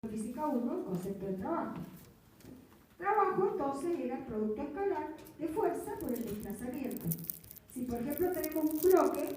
Física 1, el concepto de trabajo. Trabajo entonces era el producto escalar de fuerza por el desplazamiento. Si por ejemplo tenemos un bloque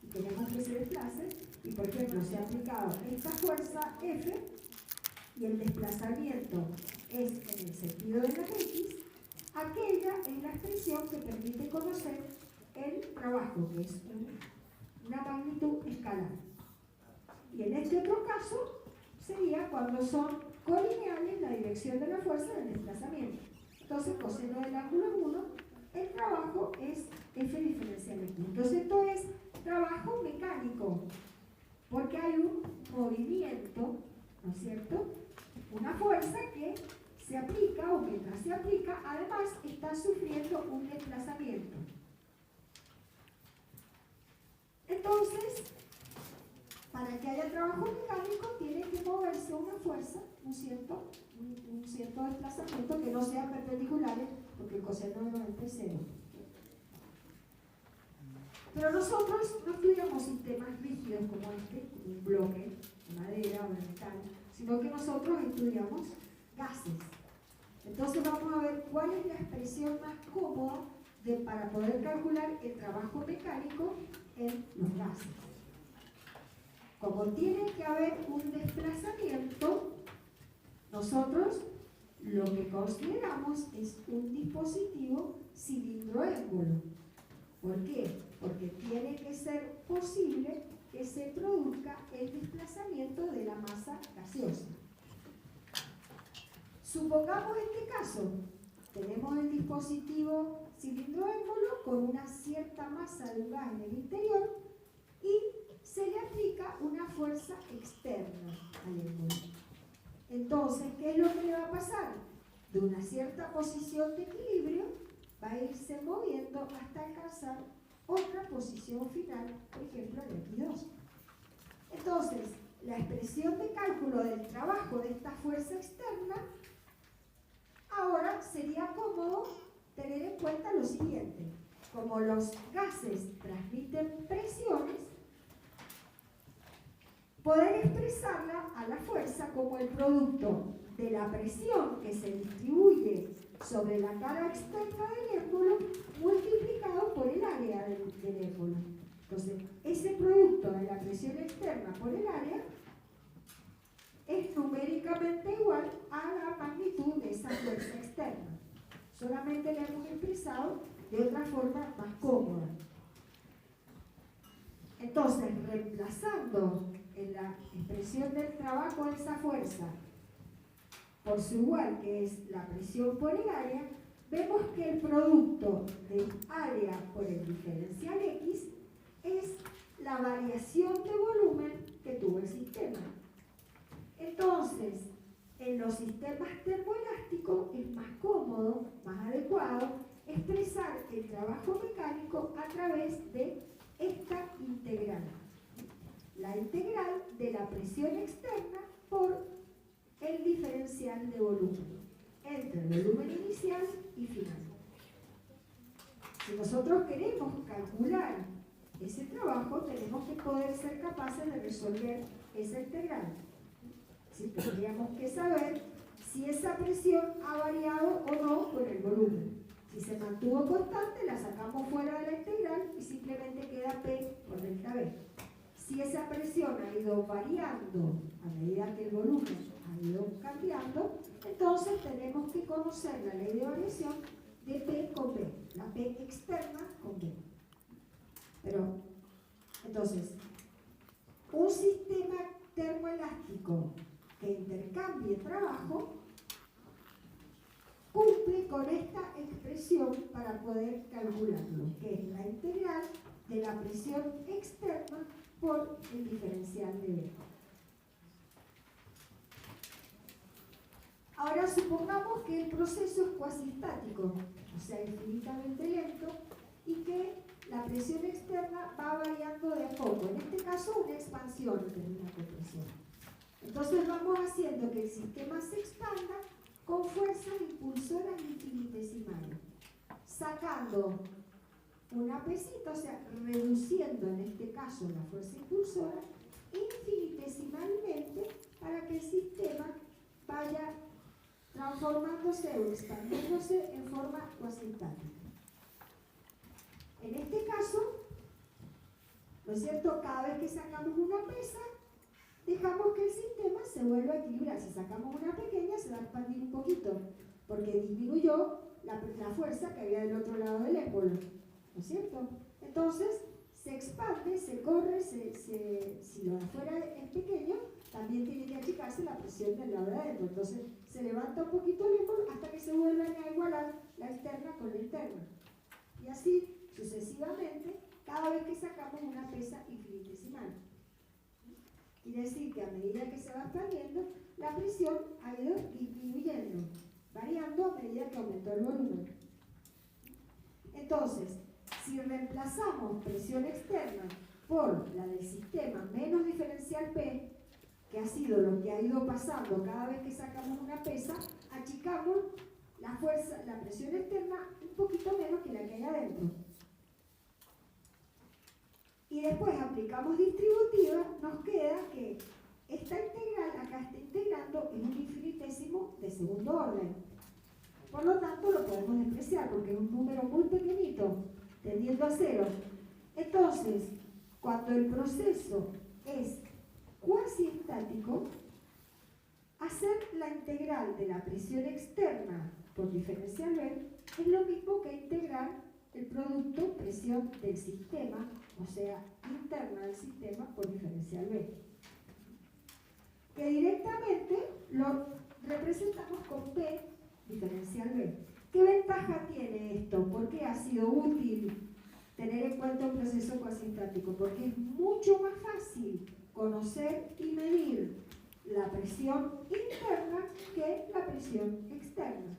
y queremos que se desplace, y por ejemplo se ha aplicado esta fuerza F y el desplazamiento es en el sentido de la X, aquella es la expresión que permite conocer el trabajo, que es una magnitud escalar. Y en este otro caso sería cuando son colineales la dirección de la fuerza del desplazamiento. Entonces, coseno del ángulo 1, el trabajo es F diferencial X. Entonces, esto es trabajo mecánico, porque hay un movimiento, ¿no es cierto? Una fuerza que se aplica, o mientras se aplica, además está sufriendo un desplazamiento. Entonces, para que haya trabajo mecánico tiene que moverse una fuerza, un cierto desplazamiento que no sean perpendiculares, porque el coseno de 90 es 0. Pero nosotros no estudiamos sistemas rígidos como este, como un bloque de madera o de metal, sino que nosotros estudiamos gases. Entonces vamos a ver cuál es la expresión más cómoda para poder calcular el trabajo mecánico en los gases. Como tiene que haber un desplazamiento, nosotros lo que consideramos es un dispositivo cilindro-émbolo. ¿Por qué? Porque tiene que ser posible que se produzca el desplazamiento de la masa gaseosa. Supongamos este caso, tenemos el dispositivo cilindro-émbolo con una cierta masa de un gas en el interior y se le aplica una fuerza externa al émbolo. Entonces, ¿qué es lo que le va a pasar? De una cierta posición de equilibrio va a irse moviendo hasta alcanzar otra posición final, por ejemplo el X2. Entonces, la expresión de cálculo del trabajo de esta fuerza externa, ahora sería cómodo tener en cuenta lo siguiente. Como los gases transmiten presiones, poder expresarla a la fuerza como el producto de la presión que se distribuye sobre la cara externa del émbolo multiplicado por el área del émbolo. Entonces, ese producto de la presión externa por el área es numéricamente igual a la magnitud de esa fuerza externa. Solamente la hemos expresado de otra forma más cómoda. Entonces, reemplazando en la expresión del trabajo de esa fuerza por su igual, que es la presión por el área, vemos que el producto del área por el diferencial X es la variación de volumen que tuvo el sistema. Entonces, en los sistemas termoelásticos es más cómodo, más adecuado, expresar el trabajo mecánico a través de esta integral. La integral de la presión externa por el diferencial de volumen entre el volumen inicial y final. Si nosotros queremos calcular ese trabajo, tenemos que poder ser capaces de resolver esa integral. Si tendríamos que saber si esa presión ha variado o no por el volumen. Si se mantuvo constante, la sacamos fuera de la integral y simplemente queda P por delta B. Si esa presión ha ido variando a medida que el volumen ha ido cambiando, entonces tenemos que conocer la ley de variación de P con B, la P externa con B. Pero, entonces, un sistema termoelástico que intercambie trabajo cumple con esta expresión para poder calcularlo, que es la integral de la presión externa por el diferencial de B. Ahora supongamos que el proceso es cuasi estático, o sea, infinitamente lento, y que la presión externa va variando de a poco. En este caso, una expansión termina con presión. Entonces vamos haciendo que el sistema se expanda con fuerzas impulsoras infinitesimales, sacando una pesita, o sea, reduciendo en este caso la fuerza impulsora infinitesimalmente para que el sistema transformándose o expandiéndose en forma cuasistática. En este caso, ¿no es cierto? Cada vez que sacamos una pesa, dejamos que el sistema se vuelva a equilibrar. Si sacamos una pequeña, se va a expandir un poquito, porque disminuyó la fuerza que había del otro lado del émbolo, ¿no es cierto? Entonces, se expande, se corre, si lo de afuera es pequeño, también tiene que achicarse la presión del lado de adentro. Entonces, se levanta un poquito el émbolo hasta que se vuelvan a igualar la externa con la interna. Y así, sucesivamente, cada vez que sacamos una pesa infinitesimal. Quiere decir que a medida que se va expandiendo, la presión ha ido disminuyendo, variando a medida que aumentó el volumen. Entonces, si reemplazamos presión externa por la del sistema menos diferencial P, que ha sido lo que ha ido pasando cada vez que sacamos una pesa, achicamos la fuerza, la presión externa un poquito menos que la que hay adentro. Y después aplicamos distributiva, nos queda que esta integral acá está integrando en un infinitésimo de segundo orden. Por lo tanto, lo podemos despreciar porque es un número muy pequeñito, tendiendo a cero. Entonces, cuando el proceso es cuasi estático, hacer la integral de la presión externa por diferencial B es lo mismo que integrar el producto presión del sistema, o sea, interna del sistema por diferencial B, que directamente lo representamos con P diferencial B. ¿Qué ventaja tiene esto? ¿Por qué ha sido útil tener en cuenta un proceso cuasistático? Porque es mucho más fácil conocer y medir la presión interna que la presión externa.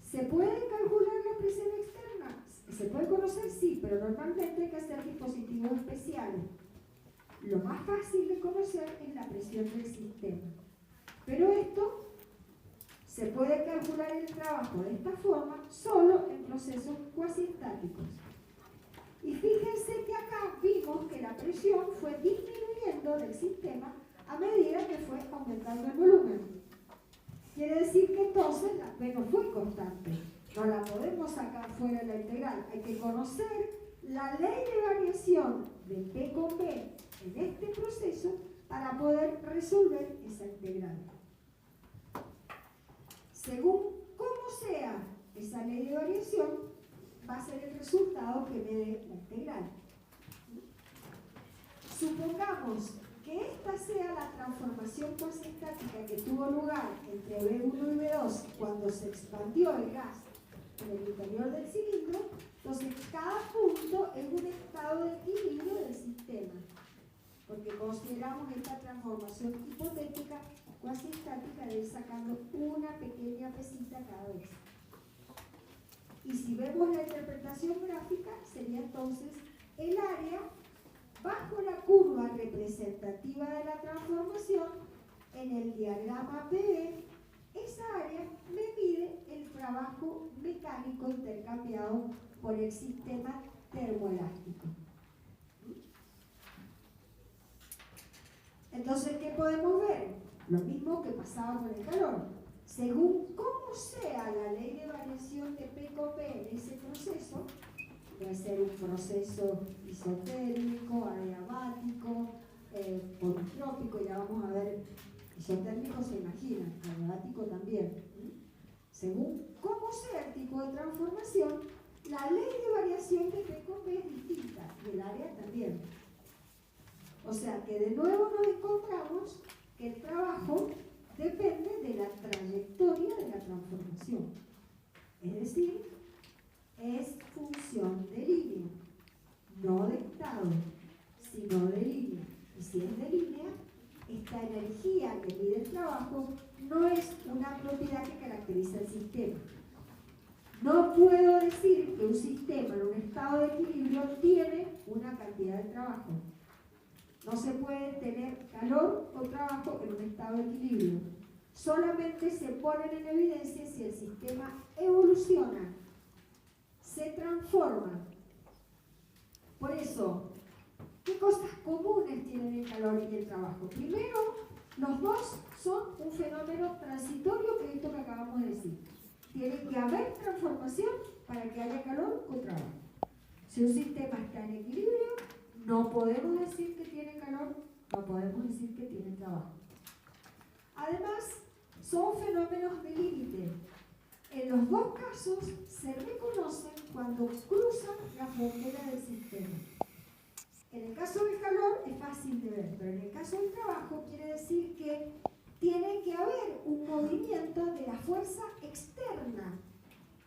¿Se puede calcular la presión externa? ¿Se puede conocer? Sí, pero normalmente hay que hacer dispositivos especiales. Lo más fácil de conocer es la presión del sistema. Pero esto se puede calcular el trabajo de esta forma solo en procesos cuasiestáticos. Y fíjense que acá vimos que la presión fue disminuyendo del sistema a medida que fue aumentando el volumen. Quiere decir que entonces la P no fue constante. No la podemos sacar fuera de la integral. Hay que conocer la ley de variación de P con B en este proceso para poder resolver esa integral. Según cómo sea esa ley de variación, va a ser el resultado que me dé la integral. Supongamos que esta sea la transformación cuasiestática que tuvo lugar entre B1 y B2 cuando se expandió el gas en el interior del cilindro. Entonces, cada punto es un estado de equilibrio del sistema, porque consideramos esta transformación hipotética cuasiestática de ir sacando una pequeña pesita cada vez. Y si vemos la interpretación gráfica, sería entonces el área bajo la curva representativa de la transformación en el diagrama PV. Esa área me mide el trabajo mecánico intercambiado por el sistema termoelástico. Entonces, ¿qué podemos ver? Lo mismo que pasaba con el calor. Según cómo sea la ley de variación de P con P en ese proceso, puede ser un proceso isotérmico, adiabático, politrópico, ya vamos a ver, isotérmico se imagina, adiabático también. Según cómo sea el tipo de transformación, la ley de variación de P con P es distinta y el área también. O sea que de nuevo nos encontramos que el trabajo depende de la trayectoria de la transformación. Es decir, es función de línea, no de estado, sino de línea. Y si es de línea, esta energía que mide el trabajo no es una propiedad que caracteriza el sistema. No puedo decir que un sistema en un estado de equilibrio tiene una cantidad de trabajo. No se puede tener calor o trabajo en un estado de equilibrio. Solamente se ponen en evidencia si el sistema evoluciona, se transforma. Por eso, ¿qué cosas comunes tienen el calor y el trabajo? Primero, los dos son un fenómeno transitorio, que es esto que acabamos de Tiene que haber transformación para que haya calor o trabajo. Si un sistema está en equilibrio, no podemos decir que tiene calor, no podemos decir que tiene trabajo. Además, son fenómenos de límite. En los dos casos se reconocen cuando cruzan la frontera del sistema. En el caso del calor es fácil de ver, pero en el caso del trabajo quiere decir que tiene que haber un movimiento de la fuerza externa,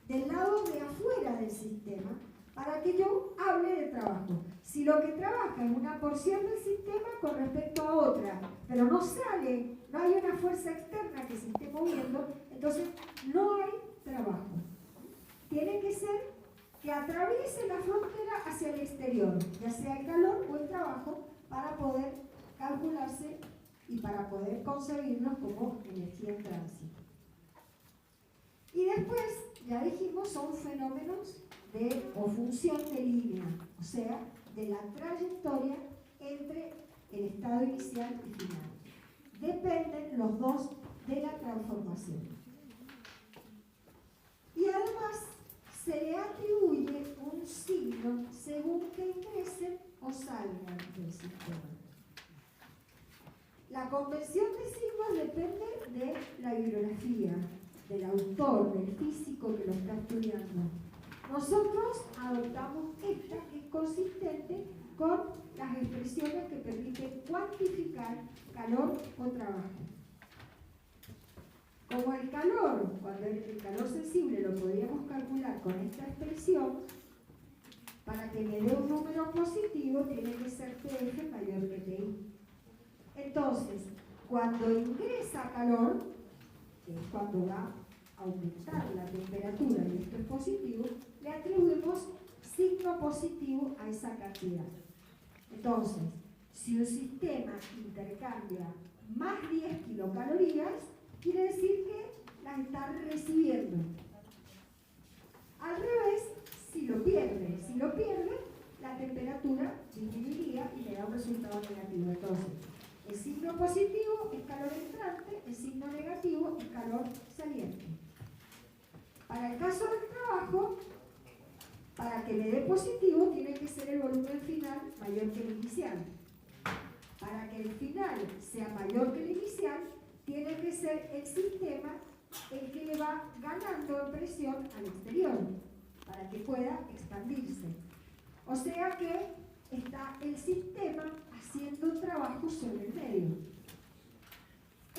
del lado de afuera del sistema, para que yo hable de trabajo. Si lo que trabaja es una porción del sistema con respecto a otra, pero no sale, no hay una fuerza externa que se esté moviendo, entonces no hay trabajo. Tiene que ser que atraviese la frontera hacia el exterior, ya sea el calor o el trabajo, para poder calcularse y para poder concebirlos como energía en tránsito. Y después, ya dijimos, son fenómenos o función de línea, o sea, de la trayectoria entre el estado inicial y final. Dependen los dos de la transformación. Y además se le atribuye un signo según que ingresen o salgan del sistema. La convención de signos depende de la bibliografía, del autor, del físico que lo está estudiando. Nosotros adoptamos esta que es consistente con las expresiones que permiten cuantificar calor o trabajo. Como el calor, cuando el calor sensible lo podríamos calcular con esta expresión, para que me dé un número positivo tiene que ser PF mayor que TI. Entonces, cuando ingresa calor, que es cuando va a aumentar la temperatura y esto es positivo, le atribuimos signo positivo a esa cantidad. Entonces, si un sistema intercambia más 10 kilocalorías, quiere decir que las está recibiendo. Al revés, si lo pierde, la temperatura disminuiría y le da un resultado negativo. Entonces, el signo positivo es calor entrante, el signo negativo es calor saliente. Para el caso del trabajo, para que me dé positivo, tiene que ser el volumen final mayor que el inicial. Para que el final sea mayor que el inicial, tiene que ser el sistema el que le va ganando en presión al exterior, para que pueda expandirse. O sea que está el sistema haciendo trabajo sobre el medio.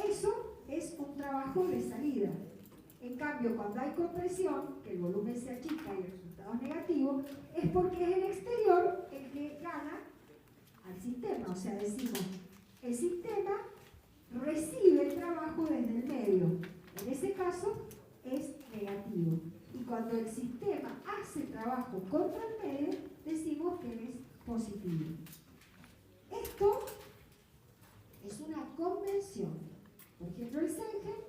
Eso es un trabajo de salida. En cambio, cuando hay compresión, que el volumen se achica y el resultado es negativo, es porque es el exterior el que gana al sistema. O sea, decimos, el sistema recibe el trabajo desde el medio. En ese caso, es negativo. Y cuando el sistema hace trabajo contra el medio, decimos que es positivo. Esto es una convención. Por ejemplo, el Senge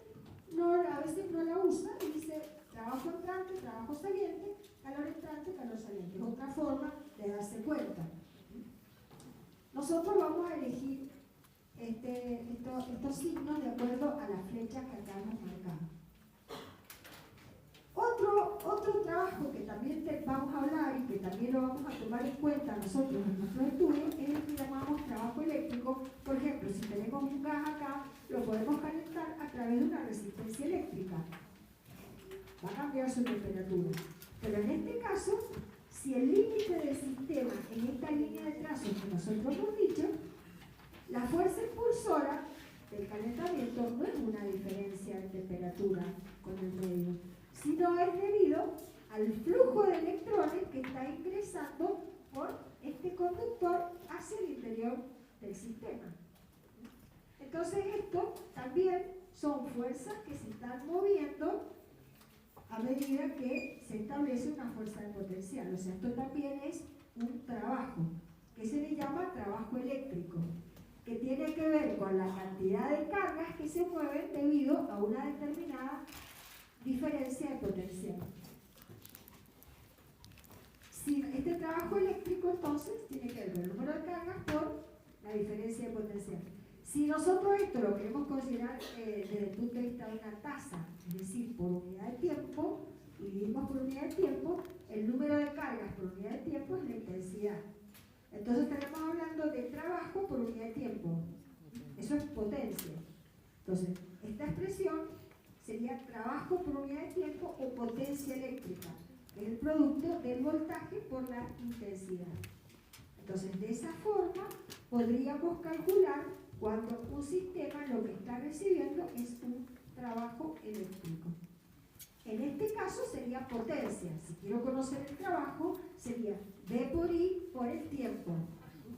a veces no la usa y dice trabajo entrante, trabajo saliente, calor entrante, calor saliente. Es otra forma de darse cuenta. Nosotros vamos a elegir estos signos de acuerdo a las flechas que acá hemos marcado. Otro trabajo que también vamos a hablar y que también lo vamos a tomar en cuenta nosotros en nuestros estudios es el que llamamos trabajo eléctrico. Por ejemplo, si tenemos un gas acá, lo podemos calentar a través de una resistencia eléctrica. Va a cambiar su temperatura. Pero en este caso, si el límite del sistema en esta línea de trazos que nosotros hemos dicho, la fuerza impulsora del calentamiento no es una diferencia de temperatura con el medio, sino es debido al flujo de electrones que está ingresando por este conductor hacia el interior del sistema. Entonces esto también son fuerzas que se están moviendo a medida que se establece una fuerza de potencial. O sea, esto también es un trabajo que se le llama trabajo eléctrico, que tiene que ver con la cantidad de cargas que se mueven debido a una determinada diferencia de potencial. Si este trabajo eléctrico entonces tiene que ver con el número de cargas por la diferencia de potencial. Si nosotros esto lo queremos considerar desde el punto de vista de una tasa, es decir, por unidad de tiempo, y dividimos por unidad de tiempo, el número de cargas por unidad de tiempo es la intensidad. Entonces estaremos hablando de trabajo por unidad de tiempo. Eso es potencia. Entonces, esta expresión sería trabajo por unidad de tiempo o potencia eléctrica, que es el producto del voltaje por la intensidad. Entonces, de esa forma, podríamos calcular cuando un sistema lo que está recibiendo es un trabajo eléctrico. En este caso sería potencia. Si quiero conocer el trabajo, sería V por I por el tiempo,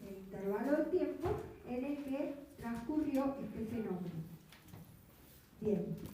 el intervalo de tiempo en el que transcurrió este fenómeno. Bien.